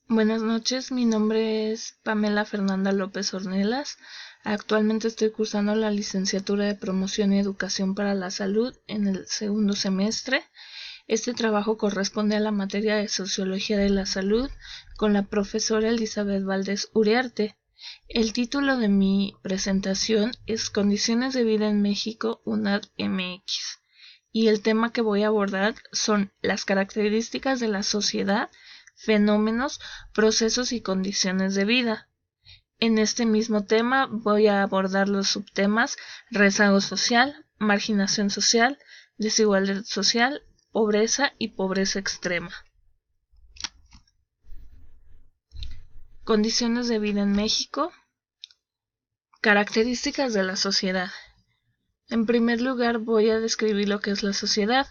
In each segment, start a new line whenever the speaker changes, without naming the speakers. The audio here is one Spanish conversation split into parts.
Buenas noches, mi nombre es Pamela Fernanda López Ornelas. Actualmente estoy cursando la licenciatura de Promoción y Educación para la Salud en el segundo semestre. Este trabajo corresponde a la materia de Sociología de la Salud con la profesora Elizabeth Valdés Uriarte. El título de mi presentación es Condiciones de vida en México, UNAD MX. Y el tema que voy a abordar son las características de la sociedad, fenómenos, procesos y condiciones de vida. En este mismo tema voy a abordar los subtemas rezago social, marginación social, desigualdad social, pobreza y pobreza extrema. Condiciones de vida en México. Características de la sociedad. En primer lugar voy a describir lo que es la sociedad,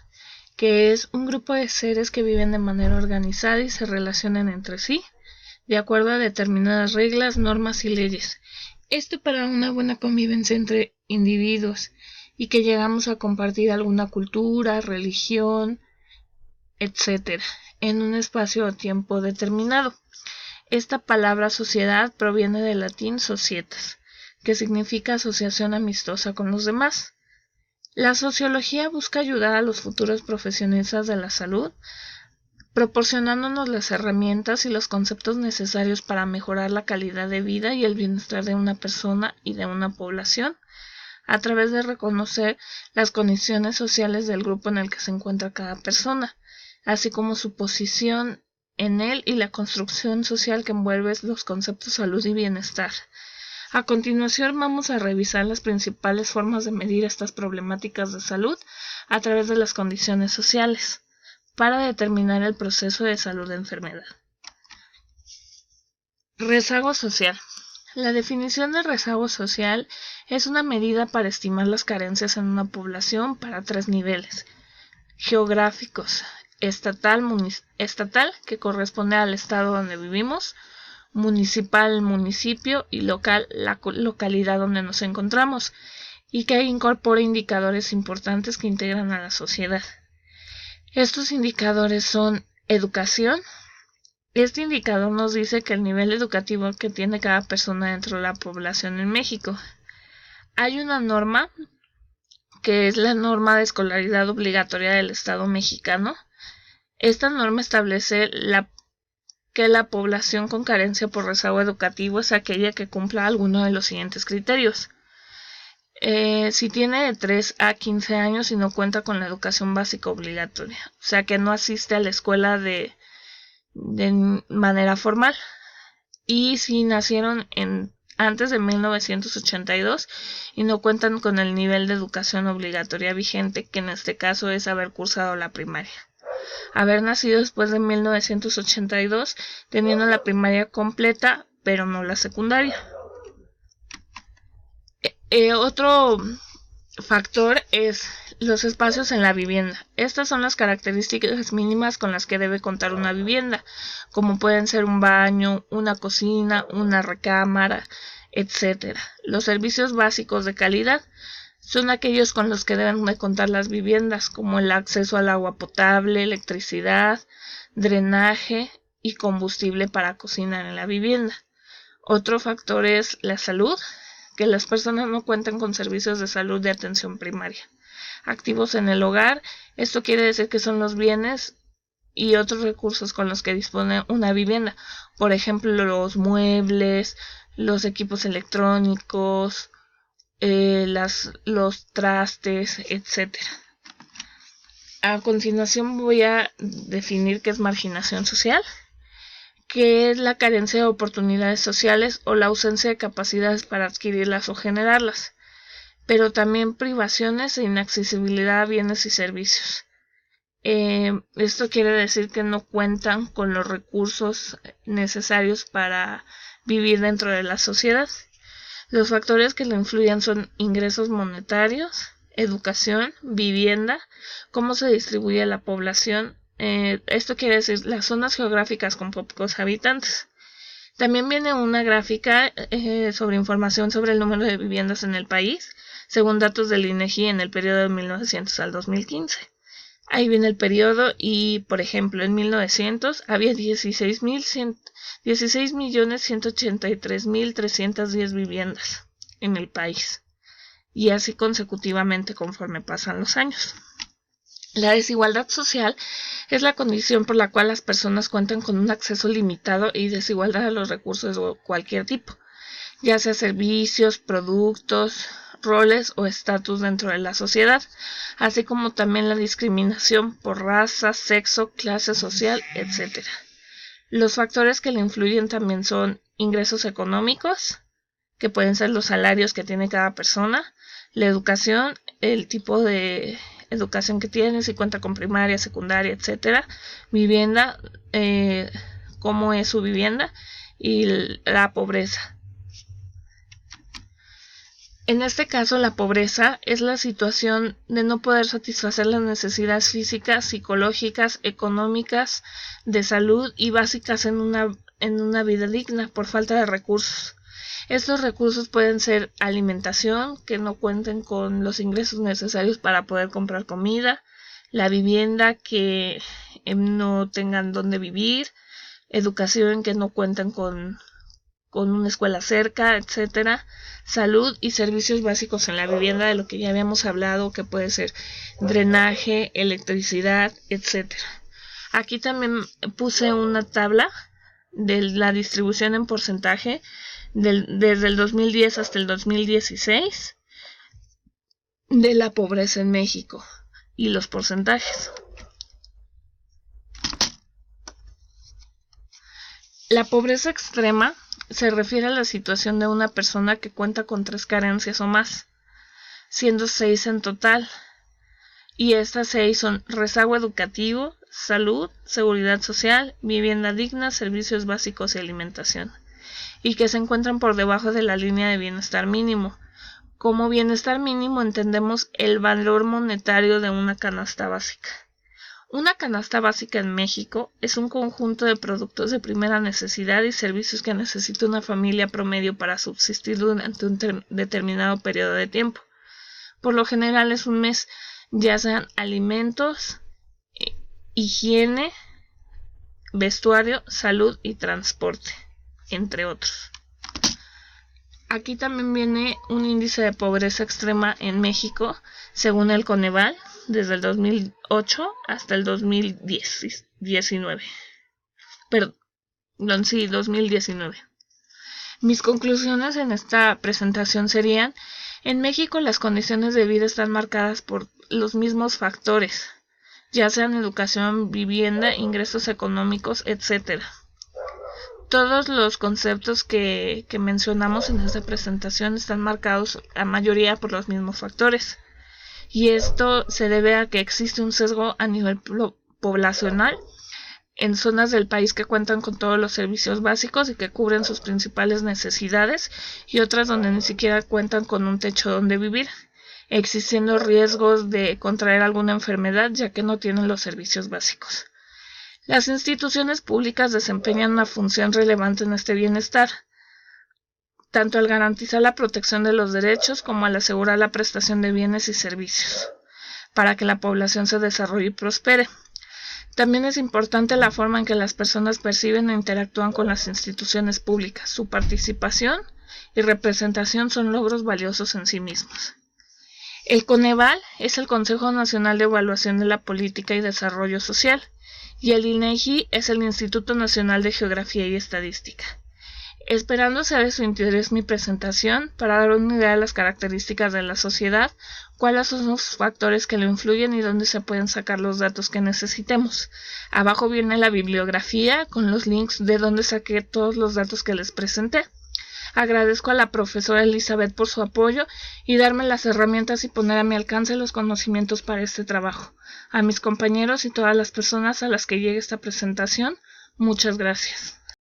que es un grupo de seres que viven de manera organizada y se relacionan entre sí, de acuerdo a determinadas reglas, normas y leyes. Esto para una buena convivencia entre individuos y que llegamos a compartir alguna cultura, religión, etc., en un espacio o tiempo determinado. Esta palabra sociedad proviene del latín societas, que significa asociación amistosa con los demás. La sociología busca ayudar a los futuros profesionistas de la salud, proporcionándonos las herramientas y los conceptos necesarios para mejorar la calidad de vida y el bienestar de una persona y de una población, a través de reconocer las condiciones sociales del grupo en el que se encuentra cada persona, así como su posición en él y la construcción social que envuelve los conceptos salud y bienestar. A continuación vamos a revisar las principales formas de medir estas problemáticas de salud a través de las condiciones sociales, para determinar el proceso de salud de enfermedad. Rezago social. La definición de rezago social es una medida para estimar las carencias en una población para tres niveles: geográficos, estatal, que corresponde al estado donde vivimos; municipal, municipio; y local, la localidad donde nos encontramos, y que incorpora indicadores importantes que integran a la sociedad. Estos indicadores son educación. Este indicador nos dice que el nivel educativo que tiene cada persona dentro de la población en México. Hay una norma, que es la norma de escolaridad obligatoria del Estado mexicano. Esta norma establece que la población con carencia por rezago educativo es aquella que cumpla alguno de los siguientes criterios. Si tiene de 3 a 15 años y no cuenta con la educación básica obligatoria, o sea que no asiste a la escuela de manera formal, y si nacieron antes de 1982 y no cuentan con el nivel de educación obligatoria vigente, que en este caso es haber cursado la primaria. Haber nacido después de 1982 teniendo la primaria completa pero no la secundaria. Otro factor es los espacios en la vivienda. Estas son las características mínimas con las que debe contar una vivienda, como pueden ser un baño, una cocina, una recámara, etc. Los servicios básicos de calidad son aquellos con los que deben de contar las viviendas, como el acceso al agua potable, electricidad, drenaje y combustible para cocinar en la vivienda. Otro factor es la salud, que las personas no cuentan con servicios de salud de atención primaria activos en el hogar. Esto quiere decir que son los bienes y otros recursos con los que dispone una vivienda, por ejemplo los muebles, los equipos electrónicos, los trastes, etc. A continuación voy a definir qué es marginación social, que es la carencia de oportunidades sociales o la ausencia de capacidades para adquirirlas o generarlas, pero también privaciones e inaccesibilidad a bienes y servicios. Esto quiere decir que no cuentan con los recursos necesarios para vivir dentro de la sociedad. Los factores que le influyen son ingresos monetarios, educación, vivienda, cómo se distribuye la población. Esto quiere decir las zonas geográficas con pocos habitantes. También viene una gráfica sobre información sobre el número de viviendas en el país, según datos del INEGI en el periodo de 1900 al 2015. Ahí viene el periodo y, por ejemplo, en 1900 había 16.183.310 viviendas en el país, y así consecutivamente conforme pasan los años. La desigualdad social es la condición por la cual las personas cuentan con un acceso limitado y desigualdad a los recursos de cualquier tipo, ya sea servicios, productos, roles o estatus dentro de la sociedad, así como también la discriminación por raza, sexo, clase social, etc. Los factores que le influyen también son ingresos económicos, que pueden ser los salarios que tiene cada persona, la educación, el tipo de educación que tiene, si cuenta con primaria, secundaria, etc. Vivienda, cómo es su vivienda, y la pobreza. En este caso, la pobreza es la situación de no poder satisfacer las necesidades físicas, psicológicas, económicas, de salud y básicas en una vida digna por falta de recursos. Estos recursos pueden ser alimentación, que no cuenten con los ingresos necesarios para poder comprar comida, la vivienda, que no tengan dónde vivir, educación, que no cuentan con una escuela cerca, etcétera, salud y servicios básicos en la vivienda, de lo que ya habíamos hablado, que puede ser drenaje, electricidad, etcétera. Aquí también puse una tabla de la distribución en porcentaje desde el 2010 hasta el 2016 de la pobreza en México y los porcentajes. La pobreza extrema se refiere a la situación de una persona que cuenta con 3 carencias o más, siendo 6 en total, y estas 6 son rezago educativo, salud, seguridad social, vivienda digna, servicios básicos y alimentación, y que se encuentran por debajo de la línea de bienestar mínimo. Como bienestar mínimo entendemos el valor monetario de una canasta básica. Una canasta básica en México es un conjunto de productos de primera necesidad y servicios que necesita una familia promedio para subsistir durante un determinado periodo de tiempo. Por lo general es un mes, ya sean alimentos, higiene, vestuario, salud y transporte, entre otros. Aquí también viene un índice de pobreza extrema en México, según el Coneval, desde el 2008 hasta el 2019. 2019. Mis conclusiones en esta presentación serían: en México las condiciones de vida están marcadas por los mismos factores, ya sean educación, vivienda, ingresos económicos, etc. Todos los conceptos que mencionamos en esta presentación están marcados la mayoría por los mismos factores, y esto se debe a que existe un sesgo a nivel poblacional en zonas del país que cuentan con todos los servicios básicos y que cubren sus principales necesidades, y otras donde ni siquiera cuentan con un techo donde vivir, existiendo riesgos de contraer alguna enfermedad ya que no tienen los servicios básicos. Las instituciones públicas desempeñan una función relevante en este bienestar, tanto al garantizar la protección de los derechos como al asegurar la prestación de bienes y servicios, para que la población se desarrolle y prospere. También es importante la forma en que las personas perciben e interactúan con las instituciones públicas. Su participación y representación son logros valiosos en sí mismos. El Coneval es el Consejo Nacional de Evaluación de la Política y Desarrollo Social, y el INEGI es el Instituto Nacional de Geografía y Estadística. Esperando sea de su interés mi presentación para dar una idea de las características de la sociedad, cuáles son los factores que lo influyen y dónde se pueden sacar los datos que necesitemos. Abajo viene la bibliografía con los links de donde saqué todos los datos que les presenté. Agradezco a la profesora Elizabeth por su apoyo y darme las herramientas y poner a mi alcance los conocimientos para este trabajo. A mis compañeros y todas las personas a las que llegue esta presentación, muchas gracias.